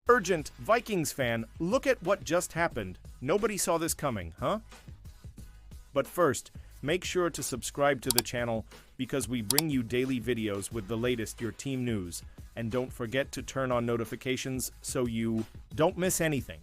Urgent, Vikings fan, look at what just happened. Nobody saw this coming, huh? But first, make sure to subscribe to the channel because we bring you daily videos with the latest your team news. And don't forget to turn on notifications so you don't miss anything.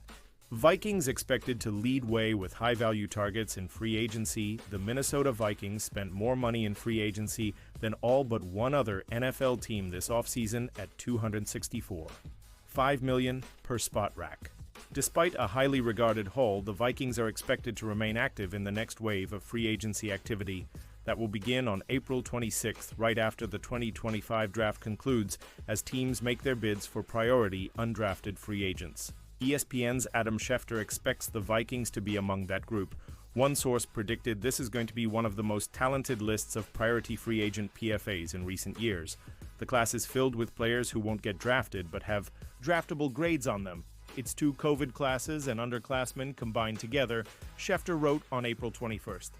Vikings expected to lead way with high-value targets in free agency. The Minnesota Vikings spent more money in free agency than all but one other NFL team this offseason at $264.5 million per spot rack. Despite a highly regarded haul, the Vikings are expected to remain active in the next wave of free agency activity that will begin on April 26th, right after the 2025 draft concludes, as teams make their bids for priority undrafted free agents. ESPN's Adam Schefter expects the Vikings to be among that group. One source predicted this is going to be one of the most talented lists of priority free agent PFAs in recent years. The class is filled with players who won't get drafted but have draftable grades on them. It's two COVID classes and underclassmen combined together, Schefter wrote on April 21st.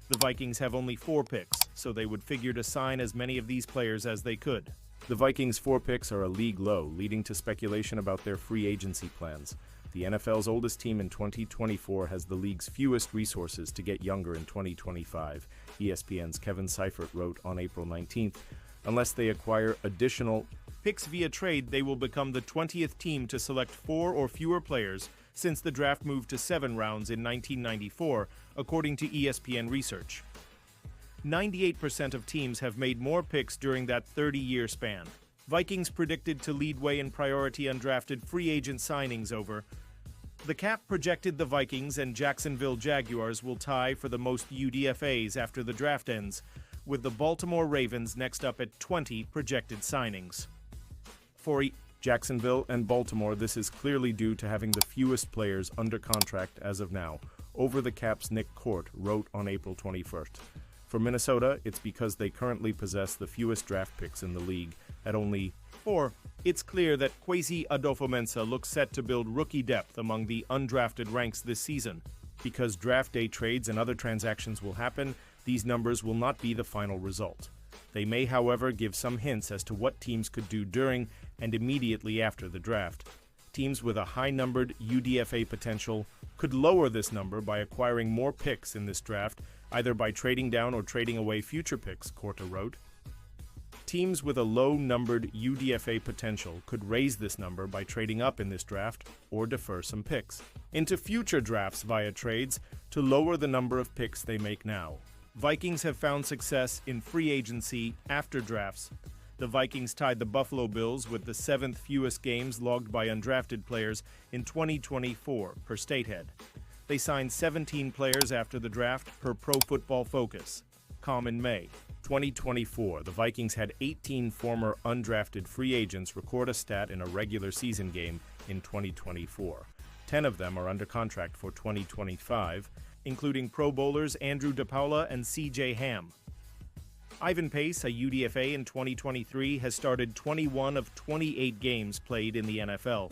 The Vikings have only 4 picks, so they would figure to sign as many of these players as they could. The Vikings' 4 picks are a league low, leading to speculation about their free agency plans. The NFL's oldest team in 2024 has the league's fewest resources to get younger in 2025, ESPN's Kevin Seifert wrote on April 19th. Unless they acquire additional picks via trade, they will become the 20th team to select 4 or fewer players since the draft moved to 7 rounds in 1994, according to ESPN research. 98% of teams have made more picks during that 30-year span. Vikings predicted to lead way in priority undrafted free agent signings over. The Cap projected the Vikings and Jacksonville Jaguars will tie for the most UDFAs after the draft ends, with the Baltimore Ravens next up at 20 projected signings. For Jacksonville and Baltimore, this is clearly due to having the fewest players under contract as of now. Over the Cap's Nick Court wrote on April 21st. For Minnesota, it's because they currently possess the fewest draft picks in the league, at only 4. It's clear that Kwesi Adofo-Mensah looks set to build rookie depth among the undrafted ranks this season. Because draft day trades and other transactions will happen, these numbers will not be the final result. They may, however, give some hints as to what teams could do during and immediately after the draft. Teams with a high-numbered UDFA potential could lower this number by acquiring more picks in this draft, either by trading down or trading away future picks, Korta wrote. Teams with a low-numbered UDFA potential could raise this number by trading up in this draft or defer some picks into future drafts via trades to lower the number of picks they make now. Vikings have found success in free agency after drafts. The Vikings tied the Buffalo Bills with the 7th fewest games logged by undrafted players in 2024 per statehead. They signed 17 players after the draft per Pro Football Focus. In May 2024, the Vikings had 18 former undrafted free agents record a stat in a regular season game in 2024. 10 of them are under contract for 2025, including Pro Bowlers Andrew DePaula and C.J. Ham. Ivan Pace, a UDFA in 2023, has started 21 of 28 games played in the NFL.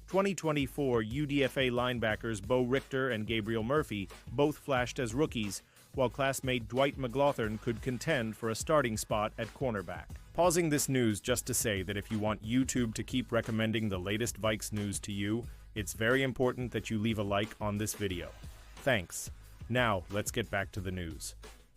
2024 UDFA linebackers Bo Richter and Gabriel Murphy both flashed as rookies, while classmate Dwight McLaughlin could contend for a starting spot at cornerback. Pausing this news just to say that if you want YouTube to keep recommending the latest Vikes news to you, it's very important that you leave a like on this video. Thanks. Now, let's get back to the news.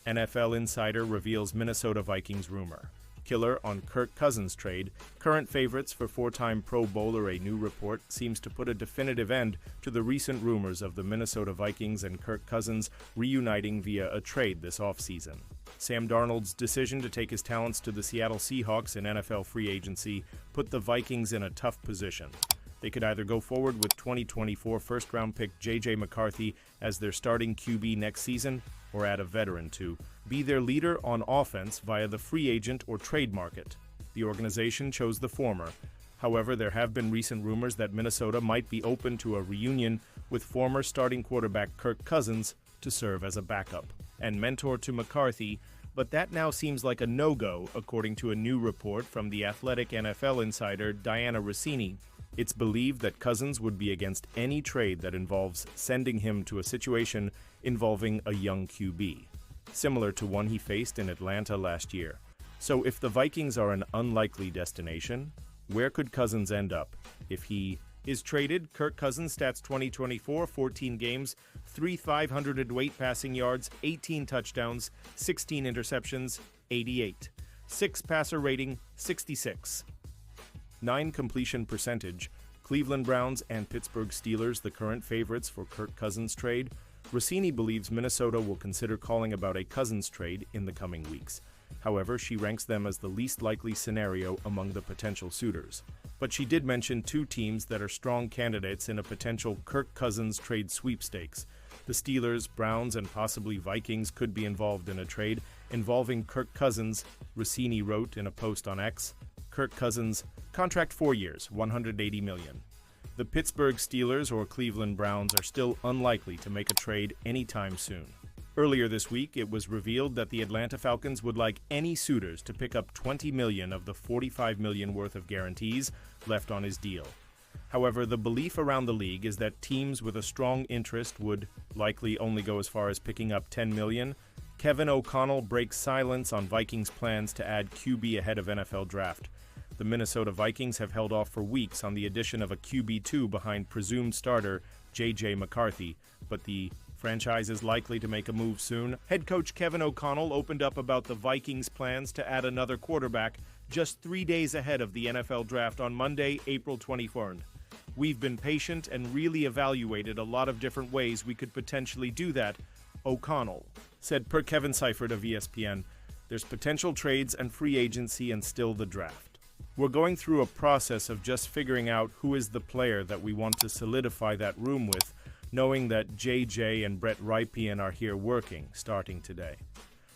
NFL Insider reveals Minnesota Vikings rumor. Killer on Kirk Cousins trade. Current favorites for 4-time Pro Bowler. A new report seems to put a definitive end to the recent rumors of the Minnesota Vikings and Kirk Cousins reuniting via a trade this offseason. Sam Darnold's decision to take his talents to the Seattle Seahawks in NFL free agency put the Vikings in a tough position. They could either go forward with 2024 first-round pick J.J. McCarthy as their starting QB next season, or add a veteran to be their leader on offense via the free agent or trade market. The organization chose the former. However, there have been recent rumors that Minnesota might be open to a reunion with former starting quarterback Kirk Cousins to serve as a backup and mentor to McCarthy, but that now seems like a no-go, according to a new report from the Athletic NFL insider Diana Rossini. It's believed that Cousins would be against any trade that involves sending him to a situation involving a young QB, similar to one he faced in Atlanta last year. So if the Vikings are an unlikely destination, where could Cousins end up if he is traded. Kirk Cousins stats 2024, 14 games, 3,508 passing yards, 18 touchdowns, 16 interceptions, 88. 6 passer rating, 66. 9 completion percentage. Cleveland Browns and Pittsburgh Steelers, the current favorites for Kirk Cousins trade. Rossini believes Minnesota will consider calling about a Cousins trade in the coming weeks. However, she ranks them as the least likely scenario among the potential suitors. But she did mention 2 teams that are strong candidates in a potential Kirk Cousins trade sweepstakes. The Steelers, Browns, and possibly Vikings could be involved in a trade involving Kirk Cousins, Rossini wrote in a post on X. Kirk Cousins, contract 4 years, $180 million. The Pittsburgh Steelers or Cleveland Browns are still unlikely to make a trade anytime soon. Earlier this week, it was revealed that the Atlanta Falcons would like any suitors to pick up $20 million of the $45 million worth of guarantees left on his deal. However, the belief around the league is that teams with a strong interest would likely only go as far as picking up $10 million. Kevin O'Connell breaks silence on Vikings' plans to add QB ahead of NFL draft. The Minnesota Vikings have held off for weeks on the addition of a QB2 behind presumed starter J.J. McCarthy, but the franchise is likely to make a move soon. Head coach Kevin O'Connell opened up about the Vikings' plans to add another quarterback just 3 days ahead of the NFL draft on Monday, April 24th. We've been patient and really evaluated a lot of different ways we could potentially do that, O'Connell said per Kevin Seifert of ESPN. There's potential trades and free agency and still the draft. We're going through a process of just figuring out who is the player that we want to solidify that room with, knowing that JJ and Brett Rypien are here working, starting today.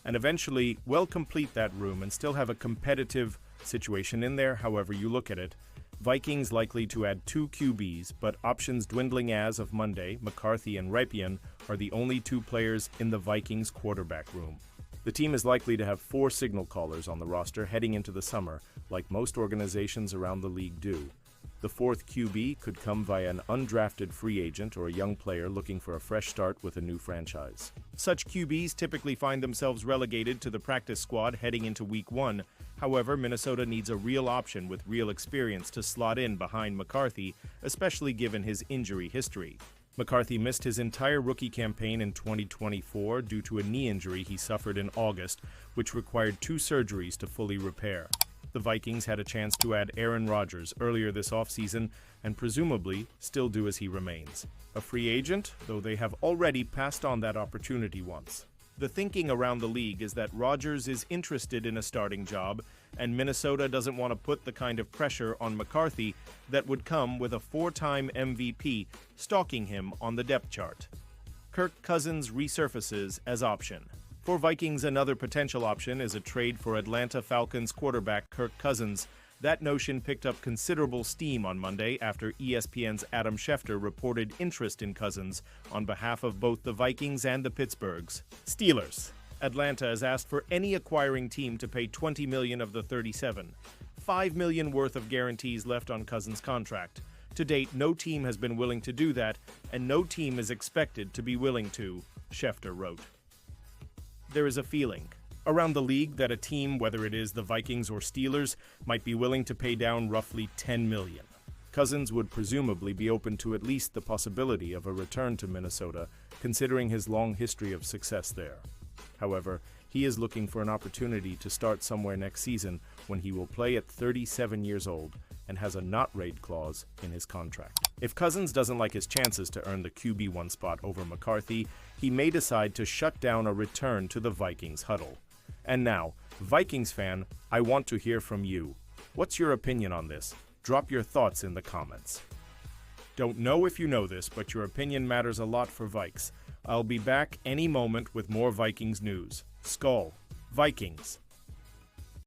And eventually, we'll complete that room and still have a competitive situation in there, however you look at it. Vikings likely to add 2 QBs, but options dwindling as of Monday. McCarthy and Rypien are the only 2 players in the Vikings quarterback room. The team is likely to have 4 signal callers on the roster heading into the summer, like most organizations around the league do. The 4th QB could come via an undrafted free agent or a young player looking for a fresh start with a new franchise. Such QBs typically find themselves relegated to the practice squad heading into Week 1. However, Minnesota needs a real option with real experience to slot in behind McCarthy, especially given his injury history. McCarthy missed his entire rookie campaign in 2024 due to a knee injury he suffered in August, which required 2 surgeries to fully repair. The Vikings had a chance to add Aaron Rodgers earlier this offseason and presumably still do as he remains. A free agent, though they have already passed on that opportunity once. The thinking around the league is that Rodgers is interested in a starting job, and Minnesota doesn't want to put the kind of pressure on McCarthy that would come with a 4-time MVP stalking him on the depth chart. Kirk Cousins resurfaces as option. For Vikings, another potential option is a trade for Atlanta Falcons quarterback Kirk Cousins. That notion picked up considerable steam on Monday after ESPN's Adam Schefter reported interest in Cousins on behalf of both the Vikings and the Pittsburghs. Steelers. Atlanta has asked for any acquiring team to pay $20 million of the $37. $5 million worth of guarantees left on Cousins' contract. To date, no team has been willing to do that, and no team is expected to be willing to, Schefter wrote. There is a feeling around the league that a team, whether it is the Vikings or Steelers, might be willing to pay down roughly $10 million. Cousins would presumably be open to at least the possibility of a return to Minnesota, considering his long history of success there. However, he is looking for an opportunity to start somewhere next season when he will play at 37 years old and has a not-rate clause in his contract. If Cousins doesn't like his chances to earn the QB1 spot over McCarthy, he may decide to shut down a return to the Vikings huddle. And now, Vikings fan, I want to hear from you. What's your opinion on this? Drop your thoughts in the comments. Don't know if you know this, but your opinion matters a lot for Vikes. I'll be back any moment with more Vikings news. Skol, Vikings!